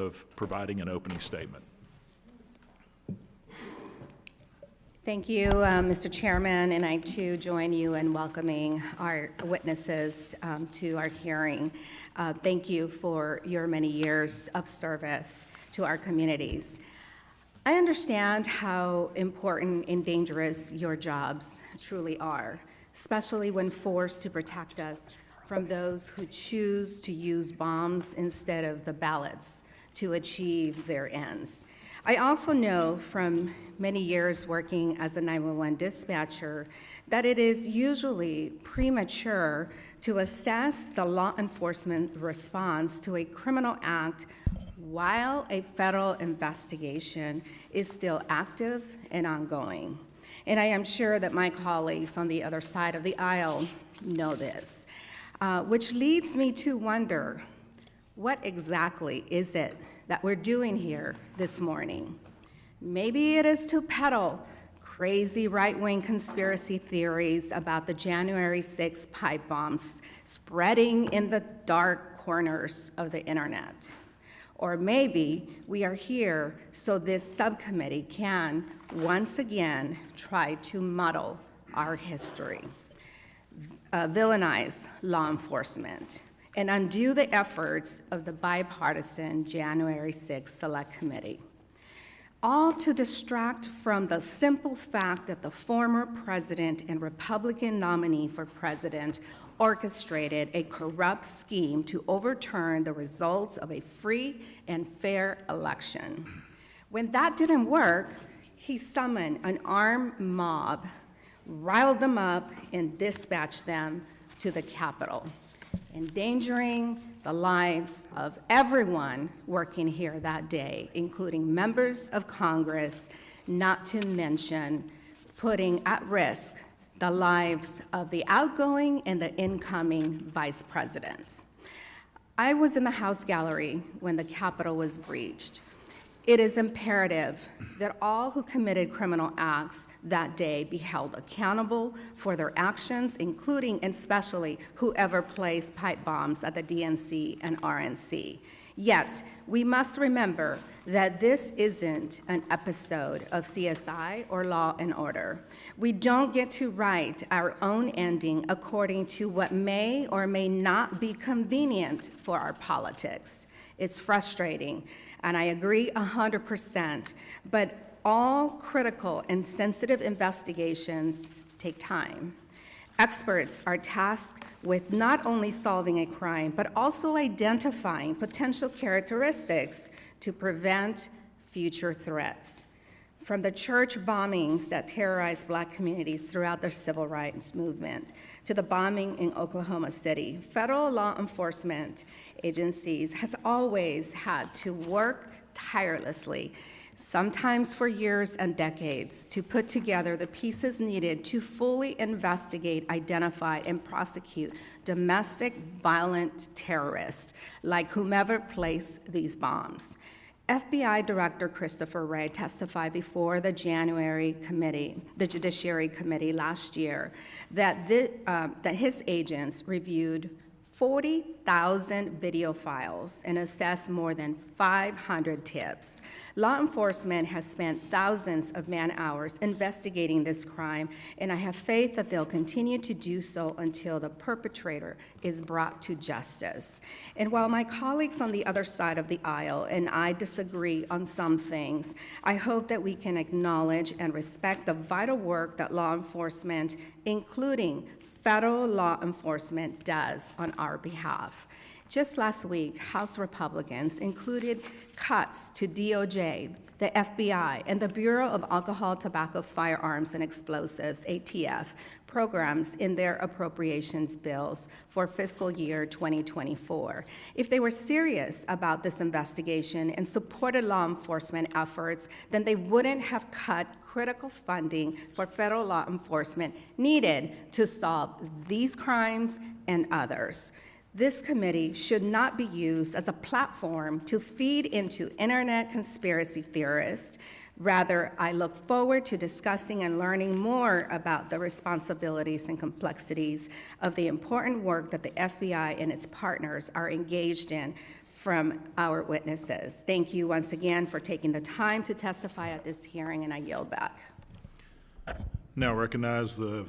of providing an opening statement. Thank you, Mr. Chairman, and I too join you in welcoming our witnesses to our hearing. Thank you for your many years of service to our communities. I understand how important and dangerous your jobs truly are, especially when forced to protect us from those who choose to use bombs instead of the ballots to achieve their ends. I also know from many years working as a 911 dispatcher that it is usually premature to assess the law enforcement response to a criminal act while a federal investigation is still active and ongoing. And I am sure that my colleagues on the other side of the aisle know this, which leads me to wonder, what exactly is it that we're doing here this morning? Maybe it is to peddle crazy right-wing conspiracy theories about the January 6th pipe bombs spreading in the dark corners of the internet. Or maybe we are here so this subcommittee can, once again, try to muddle our history, villainize law enforcement, and undo the efforts of the bipartisan January 6th Select Committee, all to distract from the simple fact that the former president and Republican nominee for president orchestrated a corrupt scheme to overturn the results of a free and fair election. When that didn't work, he summoned an armed mob, riled them up, and dispatched them to the Capitol, endangering the lives of everyone working here that day, including members of Congress, not to mention putting at risk the lives of the outgoing and the incoming vice presidents. I was in the House gallery when the Capitol was breached. It is imperative that all who committed criminal acts that day be held accountable for their actions, including and especially whoever placed pipe bombs at the DNC and RNC. Yet, we must remember that this isn't an episode of CSI or Law and Order. We don't get to write our own ending according to what may or may not be convenient for our politics. It's frustrating, and I agree 100%, but all critical and sensitive investigations take time. Experts are tasked with not only solving a crime, but also identifying potential characteristics to prevent future threats. From the church bombings that terrorized Black communities throughout the civil rights movement to the bombing in Oklahoma City, federal law enforcement agencies has always had to work tirelessly, sometimes for years and decades, to put together the pieces needed to fully investigate, identify, and prosecute domestic violent terrorists like whomever placed these bombs. FBI Director Christopher Wray testified before the January committee, the Judiciary Committee last year, that his agents reviewed 40,000 video files and assessed more than 500 tips. Law enforcement has spent thousands of man-hours investigating this crime, and I have faith that they'll continue to do so until the perpetrator is brought to justice. And while my colleagues on the other side of the aisle and I disagree on some things, I hope that we can acknowledge and respect the vital work that law enforcement, including federal law enforcement, does on our behalf. Just last week, House Republicans included cuts to DOJ, the FBI, and the Bureau of Alcohol, Tobacco, Firearms, and Explosives, ATF, programs in their appropriations bills for fiscal year 2024. If they were serious about this investigation and supported law enforcement efforts, then they wouldn't have cut critical funding for federal law enforcement needed to solve these crimes and others. This committee should not be used as a platform to feed into internet conspiracy theorists. Rather, I look forward to discussing and learning more about the responsibilities and complexities of the important work that the FBI and its partners are engaged in, from our witnesses. Thank you once again for taking the time to testify at this hearing, and I yield back. Now recognize the